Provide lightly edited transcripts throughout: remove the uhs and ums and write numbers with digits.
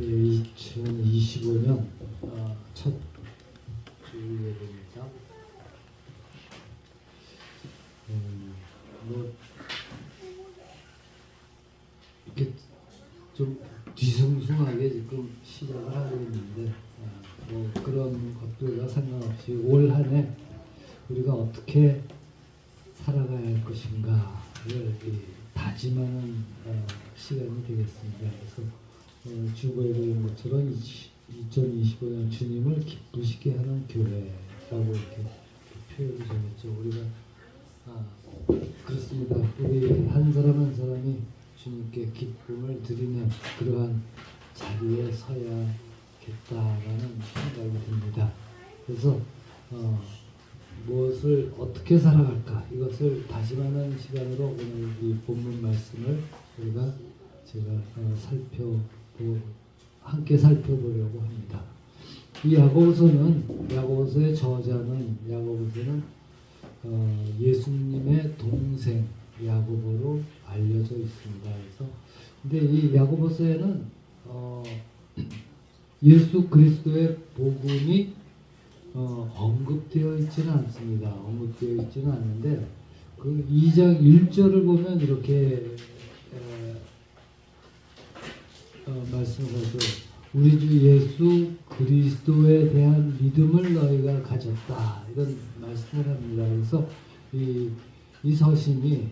2025년 첫 주일입니다. 뭐 이렇게 좀 뒤숭숭하게 지금 시작을 하고 있는데 뭐 그런 것들과 상관없이 올 한 해 우리가 어떻게 살아가야 할 것인가를 다짐하는 시간이 되겠습니다. 그래서 주보에도 것처럼 2025년 주님을 기쁘시게 하는 교회라고 이렇게 표현이 되겠죠. 우리가 그렇습니다. 우리 한 사람 한 사람이 주님께 기쁨을 드리는 그러한 자리에 서야겠다라는 생각이 듭니다. 그래서 무엇을 어떻게 살아갈까 이것을 다짐하는 시간으로 오늘 이 본문 말씀을 제가 함께 살펴보려고 합니다. 이 야고보서의 저자는 예수님의 동생 야고보로 알려져 있습니다. 근데 이 야고보서에는 예수 그리스도의 복음이 언급되어 있지는 않습니다. 언급되어 있지는 않는데 그 2장 1절을 보면 이렇게 말씀하죠. 우리 주 예수 그리스도에 대한 믿음을 너희가 가졌다. 이런 말씀을 합니다. 그래서 이 서신이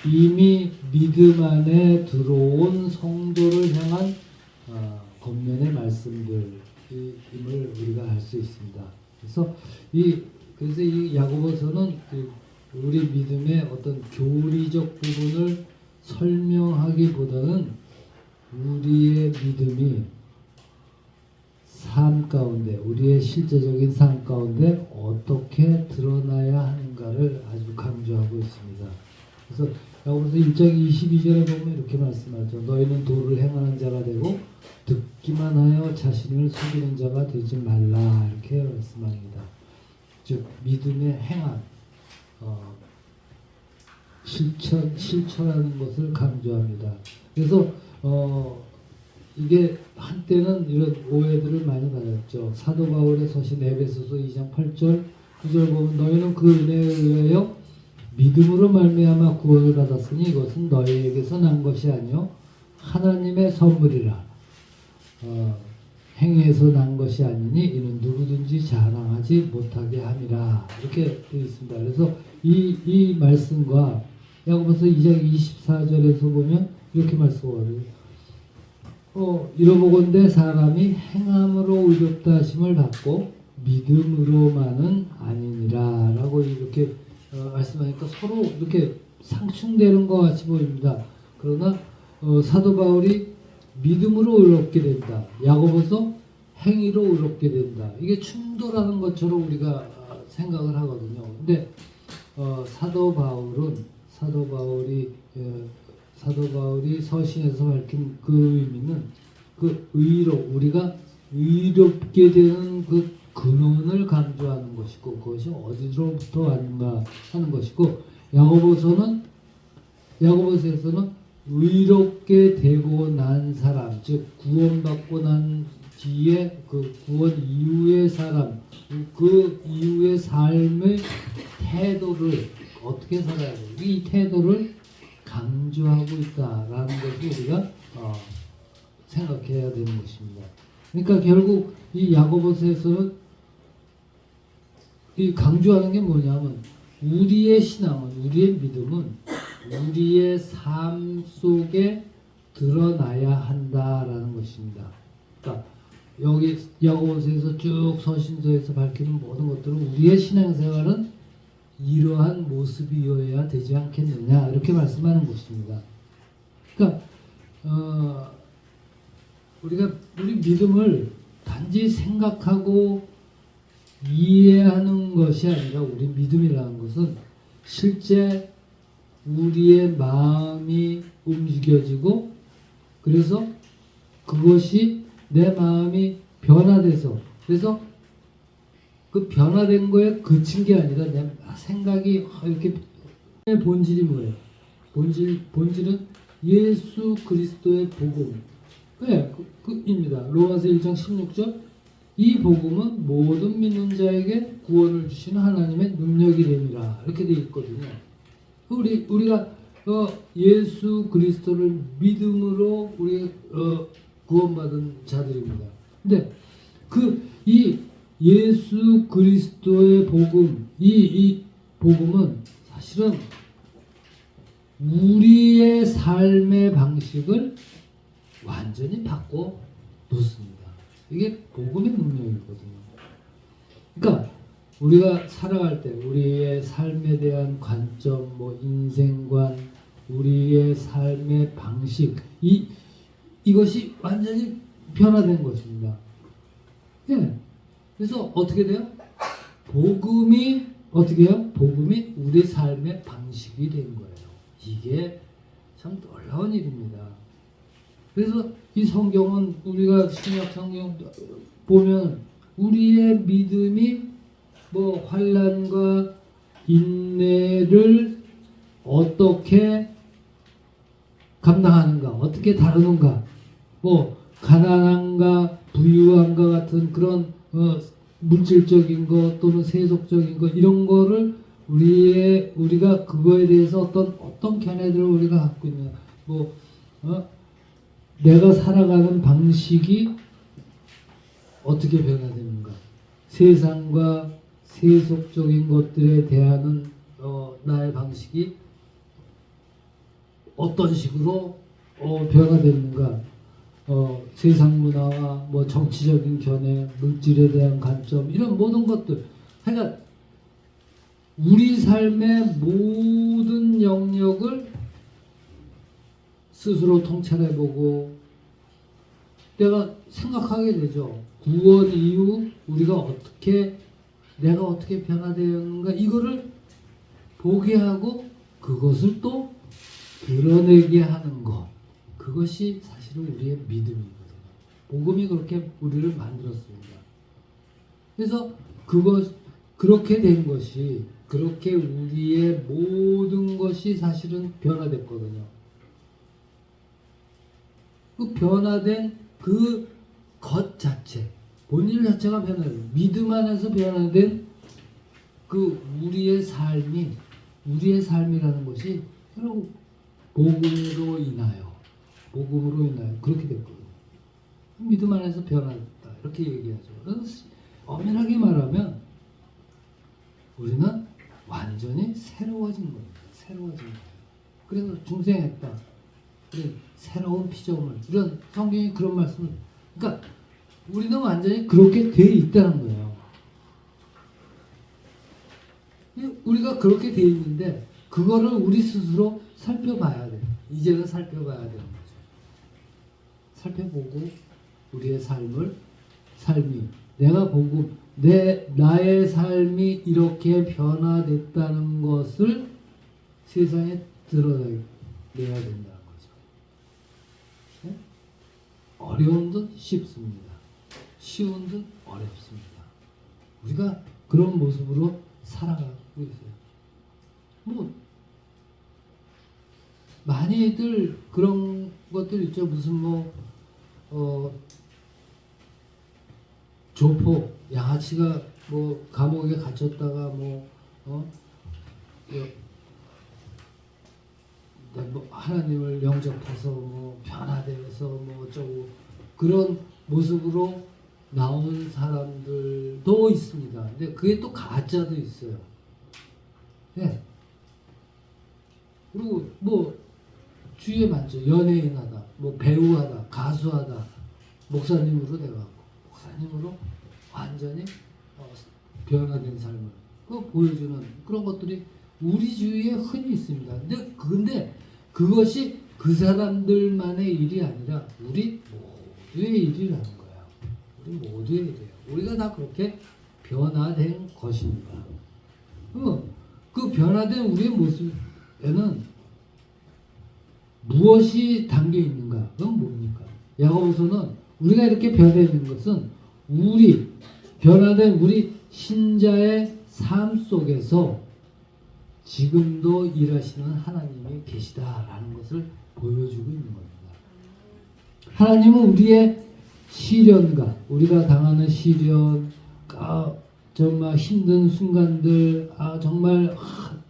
이미 믿음 안에 들어온 성도를 향한 겉면의 말씀들임을 우리가 알 수 있습니다. 그래서 이 야고보서는 우리 믿음의 어떤 교리적 부분을 설명하기보다는 우리의 믿음이 삶 가운데, 우리의 실제적인 삶 가운데 어떻게 드러나야 하는가를 아주 강조하고 있습니다. 그래서 야고보서 1장 22절에 보면 이렇게 말씀하죠. 너희는 도를 행하는 자가 되고 듣기만 하여 자신을 속이는 자가 되지 말라. 이렇게 말씀합니다. 즉 믿음의 행함, 실천하는 것을 강조합니다. 그래서 이게 한때는 이런 오해들을 많이 받았죠. 사도 바울의 서신 에베소서 2장 8절 9절 보면 너희는 그 은혜에 의하여 믿음으로 말미암아 구원을 받았으니 이것은 너희에게서 난 것이 아니요 하나님의 선물이라. 행위에서 난 것이 아니니 이는 누구든지 자랑하지 못하게 함이라. 이렇게 되어 있습니다. 그래서 이 말씀과 야고보서 2장 24절에서 보면 이렇게 말씀하거든요. 이러보건대 사람이 행함으로 의롭다 하심을 받고 믿음으로만은 아니니라 라고 이렇게 말씀하니까 서로 이렇게 상충되는 것 같이 보입니다. 그러나 사도 바울이 믿음으로 의롭게 된다. 야고보서 행위로 의롭게 된다. 이게 충돌하는 것처럼 우리가 생각을 하거든요. 근데 사도 바울이 서신에서 밝힌 그 의미는 우리가 의롭게 되는 그 근원을 강조하는 것이고 그것이 어디로부터 왔는가 하는 것이고 야고보서에서는 의롭게 되고 난 사람, 즉 구원받고 난 뒤에 그 구원 이후의 사람, 그 이후의 삶의 태도를 어떻게 살아야 돼요? 이 태도를 강조하고 있다라는 것을 우리가 생각해야 되는 것입니다. 그러니까 결국 이 야고보서에서는 이 강조하는 게 뭐냐면 우리의 신앙은, 우리의 믿음은 우리의 삶 속에 드러나야 한다라는 것입니다. 그러니까 여기 야고보서에서 쭉 서신서에서 밝히는 모든 것들은 우리의 신앙생활은 이러한 모습이어야 되지 않겠느냐 이렇게 말씀하는 것입니다. 그러니까 우리 믿음을 단지 생각하고 이해하는 것이 아니라 우리 믿음이라는 것은 실제 우리의 마음이 움직여지고 그래서 그것이 내 마음이 변화돼서 그래서 그 변화된 거에 그친 게 아니라 내 생각이 이렇게 본질이 뭐예요? 본질은 예수 그리스도의 복음, 네, 입니다. 로마서 1장 16절. 이 복음은 모든 믿는 자에게 구원을 주시는 하나님의 능력이 됨이라. 이렇게 되어 있거든요. 우리가 예수 그리스도를 믿음으로 우리 구원받은 자들입니다. 근데 이 예수 그리스도의 복음, 이 복음은 사실은 우리의 삶의 방식을 완전히 바꿔 놓습니다. 이게 복음의 능력이거든요. 그러니까 우리가 살아갈 때 우리의 삶에 대한 관점, 뭐 인생관, 우리의 삶의 방식, 이것이 완전히 변화된 것입니다. 예. 그래서 어떻게 돼요? 복음이 어떻게 해요? 복음이 우리 삶의 방식이 된 거예요. 이게 참 놀라운 일입니다. 그래서 이 성경은 우리가 신약 성경 보면 우리의 믿음이 뭐 환난과 인내를 어떻게 감당하는가, 어떻게 다루는가, 뭐 가난함과 부유함과 같은 그런 물질적인 것 또는 세속적인 것 이런 거를 우리가 그거에 대해서 어떤 견해들을 우리가 갖고 있냐, 내가 살아가는 방식이 어떻게 변화되는가, 세상과 세속적인 것들에 대한 나의 방식이 어떤 식으로 변화되는가, 세상 문화와 뭐 정치적인 견해, 물질에 대한 관점 이런 모든 것들, 하여간 우리 삶의 모든 영역을 스스로 통찰해보고 내가 생각하게 되죠. 구원 이후 내가 어떻게 변화되었는가 이거를 보게 하고 그것을 또 드러내게 하는 것, 그것이 사실은 우리의 믿음이거든요. 복음이 그렇게 우리를 만들었습니다. 그래서 그렇게 된 것이, 그렇게 우리의 모든 것이 사실은 변화됐거든요. 그 변화된 그 것 자체, 본질 자체가 변화돼요. 믿음 안에서 변화된 그 우리의 삶이라는 것이 결국 복음으로 인하여 그렇게 됐거든요. 믿음 안에서 변화됐다 이렇게 얘기하죠. 그래서 엄연하게 말하면 우리는 완전히 새로워진 겁니다. 새로워진 거예요. 그래서 중생했다. 새로운 피조물. 이런 성경이 그런 말씀을. 그러니까 우리는 완전히 그렇게 돼 있다는 거예요. 우리가 그렇게 돼 있는데 그거를 우리 스스로 살펴봐야 돼. 이제는 살펴봐야 되는 거죠. 살펴보고 우리의 삶이 내가 보고 나의 삶이 이렇게 변화됐다는 것을 세상에 드러내야 된다는 거죠. 네? 어려운 듯 쉽습니다. 쉬운 듯 어렵습니다. 우리가 그런 모습으로 살아가고 있어요. 뭐 많이들 그런 것들 있죠. 무슨 조폭, 양아치가 감옥에 갇혔다가 하나님을 영접해서 변화되어서 어쩌고 그런 모습으로 나온 사람들도 있습니다. 근데 그게 또 가짜도 있어요. 네. 그리고 주위에 많죠. 연예인하다, 배우하다, 가수하다, 목사님으로 돼가고 목사님으로 완전히 변화된 삶을 보여주는 그런 것들이 우리 주위에 흔히 있습니다. 근데 그것이 그 사람들만의 일이 아니라 우리 모두의 일이라는 거예요. 우리 모두의 일이에요. 우리가 다 그렇게 변화된 것입니다. 그 변화된 우리의 모습에는 무엇이 담겨 있는가? 그건 뭡니까? 야고보서는 우리가 이렇게 변화된 것은 변화된 우리 신자의 삶 속에서 지금도 일하시는 하나님이 계시다라는 것을 보여주고 있는 겁니다. 하나님은 우리의 시련과 우리가 당하는 시련, 정말 힘든 순간들, 정말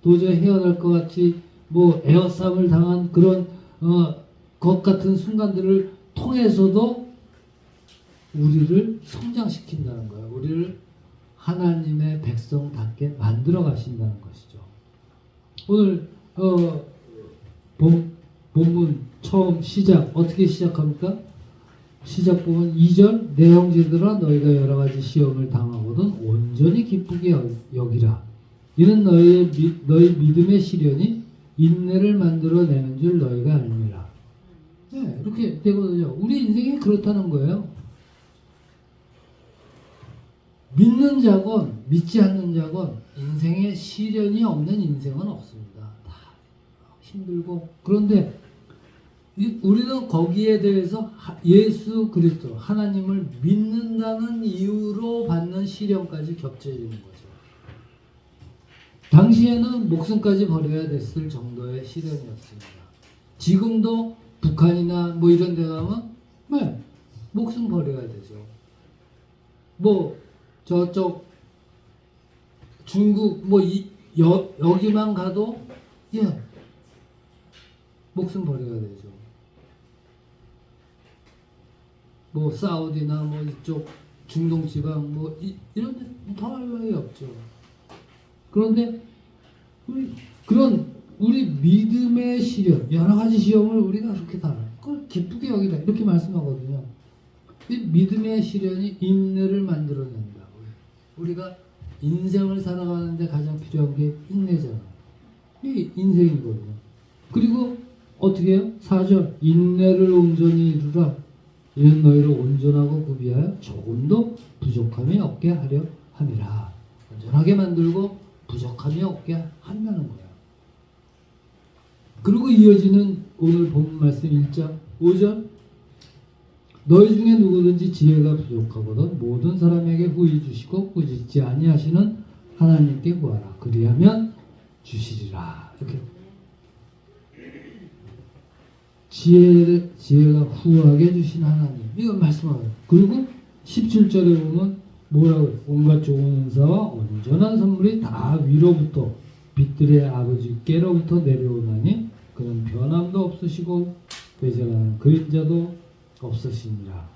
도저히 헤어날 것 같이 뭐 에어싸움을 당한 그런 것 같은 순간들을 통해서도 우리를 성장시킨다는 거예요. 우리를 하나님의 백성답게 만들어 가신다는 것이죠. 오늘 본문 처음 시작 어떻게 시작합니까? 시작 보면 2절 내 형제들아 너희가 여러 가지 시험을 당하거든 온전히 기쁘게 여기라. 이는 너희 믿음의 시련이 인내를 만들어내는 줄 너희가 알미라. 네, 이렇게 되거든요. 우리 인생이 그렇다는 거예요. 믿는 자건 믿지 않는 자건 인생에 시련이 없는 인생은 없습니다. 다 힘들고. 그런데 우리는 거기에 대해서 예수 그리스도 하나님을 믿는다는 이유로 받는 시련까지 겹쳐지는 거죠. 당시에는 목숨까지 버려야 됐을 정도의 시련이었습니다. 지금도 북한이나 뭐 이런 데 가면 목숨 버려야 되죠. 뭐 저쪽 중국 뭐 여기만 가도 목숨 버려야 되죠. 뭐 사우디나 뭐 이쪽 중동 지방 뭐 이런 데 더할 나위 없죠. 그런데 우리 믿음의 시련, 여러 가지 시험을 우리가 그렇게 다 그걸 기쁘게 여기라 이렇게 말씀하거든요. 이 믿음의 시련이 인내를 만들어낸다. 우리가 인생을 살아가는데 가장 필요한 게 인내잖아요. 이게 인생이거든요. 그리고 어떻게 해요? 4절 인내를 온전히 이루라. 이는 너희를 온전하고 구비하여 조금도 부족함이 없게 하려 함이라. 온전하게 만들고 부족함이 없게 한다는 거예요. 그리고 이어지는 오늘 본 말씀 1장 5절 너희 중에 누구든지 지혜가 부족하거든 모든 사람에게 후히 주시고 꾸짖지 아니하시는 하나님께 구하라. 그리하면 주시리라. 이렇게 지혜가 후하게 주신 하나님 이건 말씀하고요. 그리고 17절에 보면 뭐라고요? 온갖 좋은 은사와 온전한 선물이 다 위로부터 빛들의 아버지께로부터 내려오나니 그는 변함도 없으시고 배제하는 그림자도 없으시니라.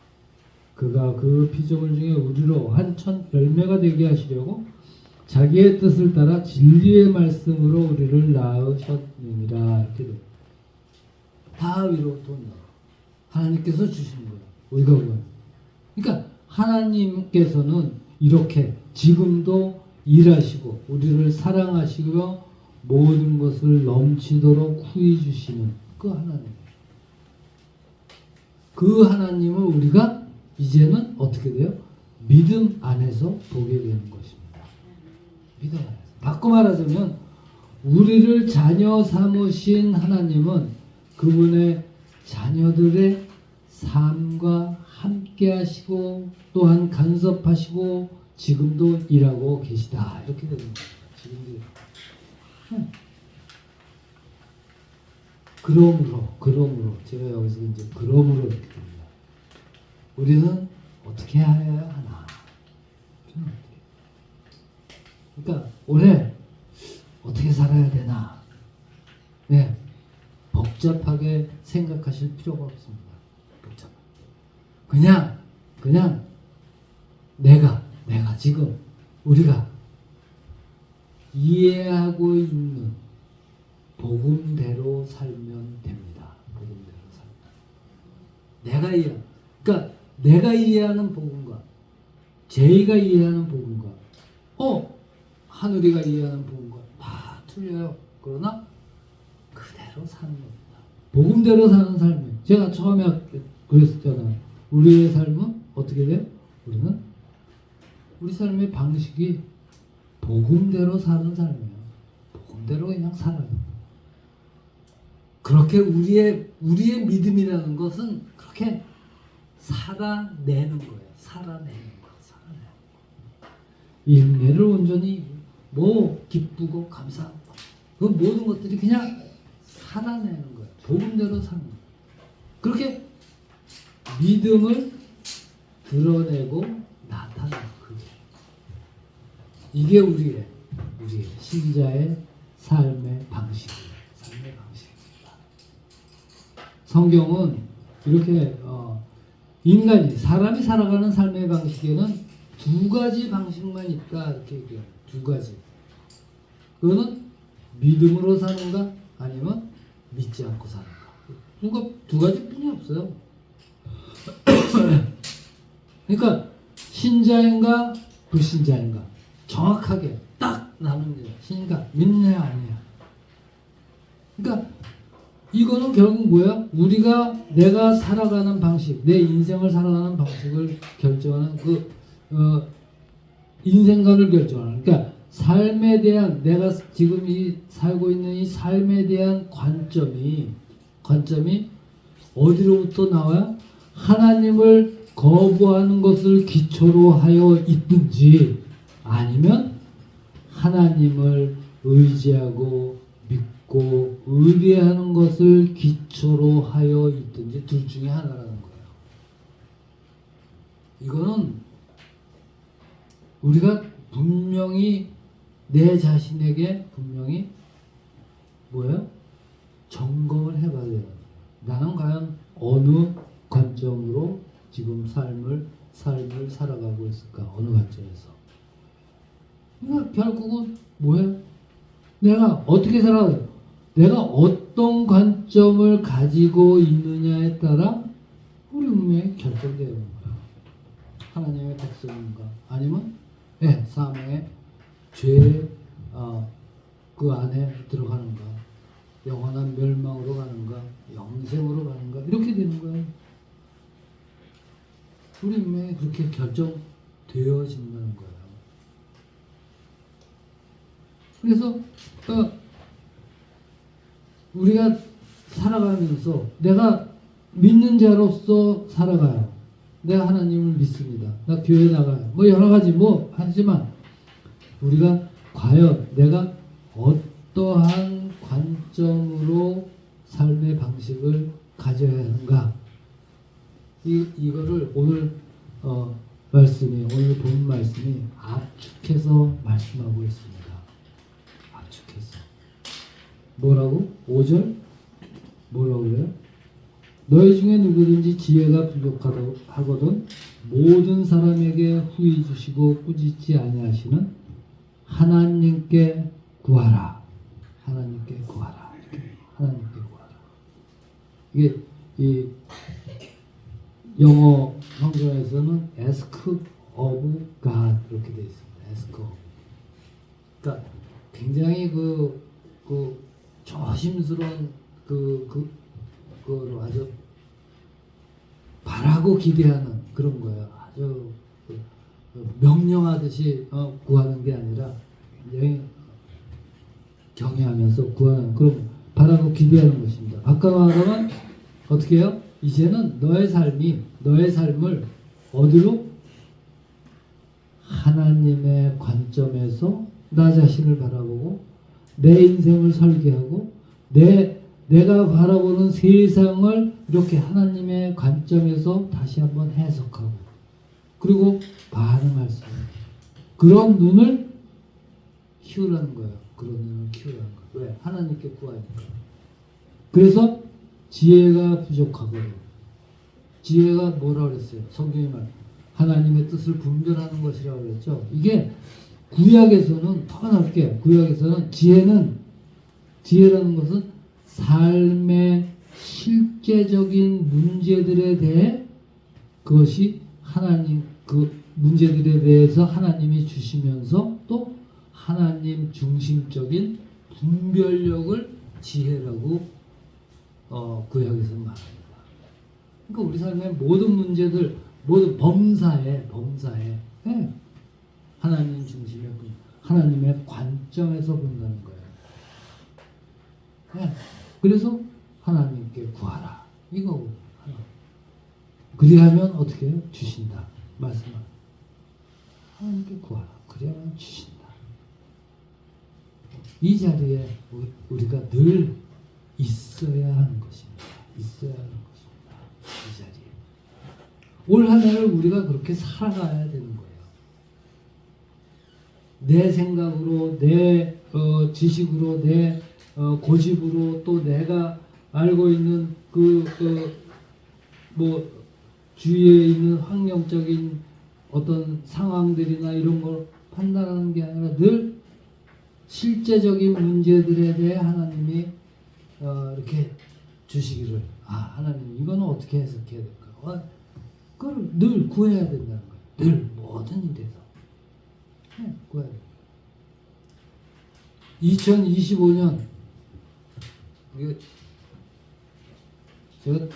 그가 그 피조물 중에 우리로 한천 열매가 되게 하시려고 자기의 뜻을 따라 진리의 말씀으로 우리를 낳으셨느니라. 이렇게 돼요. 다 위로부터 온다. 하나님께서 주신 거예요. 우리가 뭐예요? 그러니까 하나님께서는 이렇게 지금도 일하시고 우리를 사랑하시고 모든 것을 넘치도록 후히 주시는 그 하나님. 그 하나님을 우리가 이제는 어떻게 돼요? 믿음 안에서 보게 되는 것입니다. 믿음 안에서. 바꿔 말하자면 우리를 자녀 삼으신 하나님은 그분의 자녀들의 삶과 함께 하시고 또한 간섭하시고 지금도 일하고 계시다. 이렇게 되는 겁니다. 지금도. 그러므로 제가 여기서 이제 그러므로 이렇게 됩니다. 우리는 어떻게 해야 하나? 그러니까 올해 어떻게 살아야 되나? 네, 복잡하게 생각하실 필요가 없습니다. 그냥 내가 지금 우리가 이해하고 있는 복음대로 살면 됩니다. 복음대로 살면. 그러니까 내가 이해하는 복음과 제이가 이해하는 복음과 하늘이가 이해하는 복음과 다 틀려요. 그러나 그대로 사는 겁니다. 복음대로 사는 삶이에요. 제가 처음에 그랬었잖아요. 우리의 삶은 어떻게 돼요? 우리 삶의 방식이 복음대로 사는 삶이에요. 복음대로 그냥 살아요. 그렇게 우리의 믿음이라는 것은 그렇게 살아내는 거예요. 살아내는 거. 인내를 온전히 기쁘고 감사하고 그 모든 것들이 그냥 살아내는 거예요. 복음대로 사는 거예요. 그렇게 믿음을 드러내고 나타내는 그게. 이게 우리의 신자의 삶의 방식입니다. 성경은 이렇게 인간이 사람이 살아가는 삶의 방식에는 두 가지 방식만 있다 이렇게 얘기해요. 두 가지. 그거는 믿음으로 사는가 아니면 믿지 않고 사는가. 그러니까 두 가지뿐이 없어요. 그러니까 신자인가 불신자인가 정확하게 딱 나눕니다. 신자 믿느냐 아니냐. 그러니까 이거는 결국 뭐야? 내가 살아가는 방식, 내 인생을 살아가는 방식을 결정하는 인생관을 결정하는. 그러니까 삶에 대한 내가 지금 살고 있는 이 삶에 대한 관점이 어디로부터 나와요? 하나님을 거부하는 것을 기초로 하여 있든지 아니면 하나님을 의지하고 믿고 의뢰하는 것을 기초로 하여 있든지 둘 중에 하나라는 거예요. 이거는 우리가 분명히 내 자신에게 분명히 뭐예요? 점검을 해봐야 돼요. 나는 과연 어느 관점으로 지금 삶을 살아가고 있을까? 어느 관점에서? 그러니까 결국은 뭐예요? 내가 어떻게 살아가요? 내가 어떤 관점을 가지고 있느냐에 따라 우리 운명이 결정되는 거야. 하나님의 백성인가? 아니면 사망의 죄 그 안에 들어가는가? 영원한 멸망으로 가는가? 영생으로 가는가? 이렇게 되는 거예요. 우리 운명이 그렇게 결정되어진다는 거예요. 그래서 우리가 살아가면서 내가 믿는 자로서 살아가요. 내가 하나님을 믿습니다. 나 교회 나가요. 뭐 여러 가지 하지만 우리가 과연 내가 어떠한 관점으로 삶의 방식을 가져야 하는가? 이거를 오늘 오늘 본 말씀이 압축해서 말씀하고 있습니다. 압축해서. 뭐라고? 5절? 뭐라고 그래요? 너희 중에 누구든지 지혜가 부족하거든 모든 사람에게 후히 주시고 꾸짖지 아니하시는 하나님께 구하라. 하나님께 구하라. 하나님께 구하라. 이게 이 영어 성경에서는 ask of God 이렇게 되어 있습니다. ask of. 그러니까 굉장히 조심스러운 그거로 아주 바라고 기대하는 그런 거예요. 아주 명령하듯이 구하는 게 아니라 굉장히 경외하면서 구하는 그런 바라고 기대하는 것입니다. 아까 말하면 어떻게 해요? 이제는 너의 삶을 어디로? 하나님의 관점에서 나 자신을 바라보고 내 인생을 설계하고 내가 바라보는 세상을 이렇게 하나님의 관점에서 다시 한번 해석하고 그리고 반응할 수 있는 그런 눈을 키우라는 거예요. 그런 눈을 키우라는 거예요. 왜? 하나님께 구하니까. 그래서 지혜가 부족하거든. 지혜가 뭐라 그랬어요? 성경이 하나님의 뜻을 분별하는 것이라고 그랬죠. 이게 구약에서는 터널게 구약에서는 지혜라는 것은 삶의 실제적인 문제들에 대해 그것이 하나님 문제들에 대해서 하나님이 주시면서 또 하나님 중심적인 분별력을 지혜라고 구약에서는 말합니다. 그러니까 우리 삶의 모든 문제들 모든 범사에 하나님 중심의 하나님의 관점에서 본다는 거예요. 그래서 하나님께 구하라. 이거 그리하면 어떻게 해요? 주신다. 말씀을 하나님께 구하라. 그리하면 주신다. 이 자리에 우리가 늘 있어야 하는 것입니다. 있어야 하는 것입니다. 이 자리에. 올 한 해를 우리가 그렇게 살아가야 되는 거예요. 내 생각으로, 내 지식으로, 내 고집으로, 또 내가 알고 있는 뭐 주위에 있는 환경적인 어떤 상황들이나 이런 걸 판단하는 게 아니라 늘 실제적인 문제들에 대해 하나님이 이렇게 주시기를, 하나님 이거는 어떻게 해석해야 될까? 그걸 늘 구해야 된다는 거예요. 늘 모든 일에서 구해야 돼요. 2025년 제가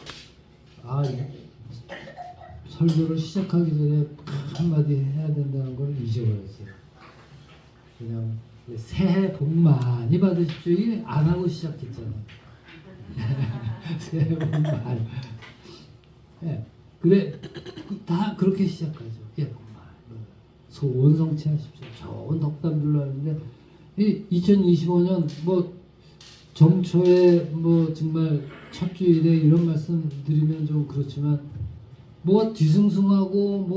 설교를 시작하기 전에 한마디 해야 된다는 걸 잊어버렸어요. 그냥 새해 복 많이 받으십시오. 이게 안 하고 시작했잖아요. 새해 복 많이. 네. 그래, 다 그렇게 시작하죠. 예, 복 많이. 소원 성취하십시오. 좋은 덕담들로 하는데, 이 2025년 정초에 정말 첫 주일에 이런 말씀 드리면 좀 그렇지만, 뒤숭숭하고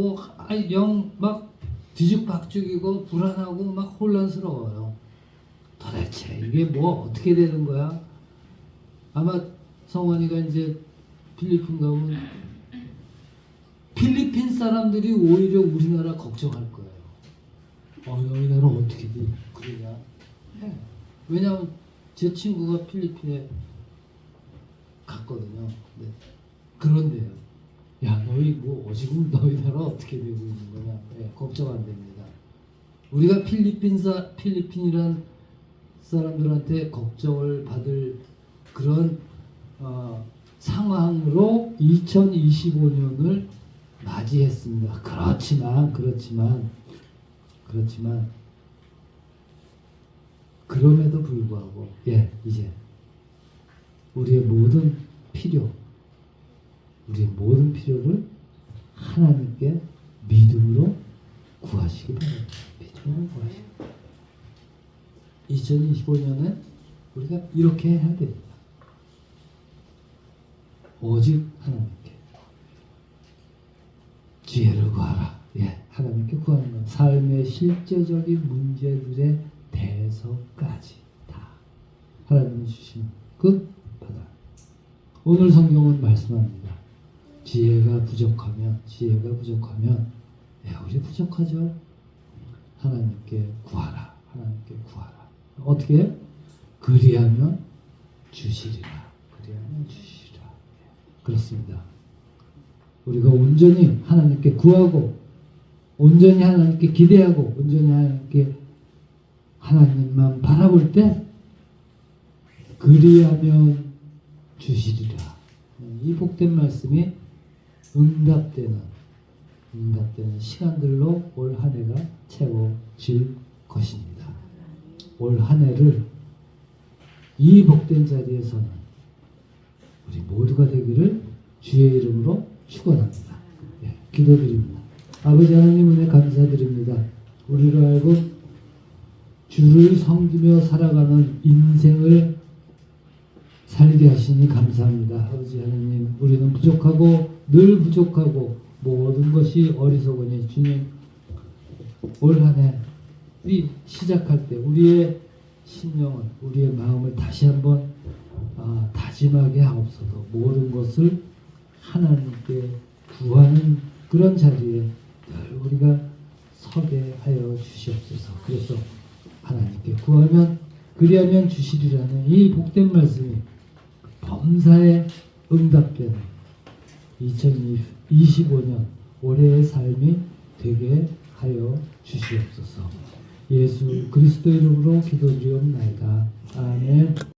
영 막 뒤죽박죽이고 불안하고 막 혼란스러워요. 도대체 이게 어떻게 되는 거야? 아마 성환이가 이제 필리핀 가면 필리핀 사람들이 오히려 우리나라 걱정할 거예요. 너희 나라 어떻게 그러냐? 네. 왜냐하면 제 친구가 필리핀에 갔거든요. 네. 그런데요. 야, 지금 너희 나라 어떻게 되고 있는 거냐? 네, 걱정 안 됩니다. 우리가 필리핀이란 사람들한테 걱정을 받을 그런 상황으로 2025년을 맞이했습니다. 그렇지만 그럼에도 불구하고 이제 우리의 모든 필요를 하나님께 믿음으로 구하시기 바랍니다. 믿음으로 구하시기. 2025년에 우리가 이렇게 해야 됩니다. 오직 하나님께 지혜를 구하라. 하나님께 구하는 것. 삶의 실제적인 문제들에 대해서까지 다 하나님이 주시는 그 바다. 오늘 성경은 말씀합니다. 지혜가 부족하면 우리 부족하죠. 하나님께 구하라. 어떻게? 그리하면 주시리라. 그렇습니다. 우리가 온전히 하나님께 구하고, 온전히 하나님께 기대하고, 온전히 하나님만 바라볼 때 그리하면 주시리라. 이 복된 말씀이 응답되는 시간들로 올 한 해가 채워질 것입니다. 올 한 해를 이 복된 자리에서는 우리 모두가 되기를 주의 이름으로 축원합니다. 기도드립니다. 아버지 하나님 은혜 감사드립니다. 우리로 하여금 주를 섬기며 살아가는 인생을 살게 하시니 감사합니다. 아버지 하나님, 우리는 늘 부족하고 모든 것이 어리석으니 주님, 올 한 해 시작할 때 우리의 심령을, 우리의 마음을 다시 한번 다짐하게 하옵소서. 모든 것을 하나님께 구하는 그런 자리에 늘 우리가 서게 하여 주시옵소서. 그래서 하나님께 그리하면 주시리라는 이 복된 말씀이 범사에 응답되는 2025년 올해의 삶이 되게 하여 주시옵소서. 예수 그리스도 이름으로 기도드리옵나이다. 아멘.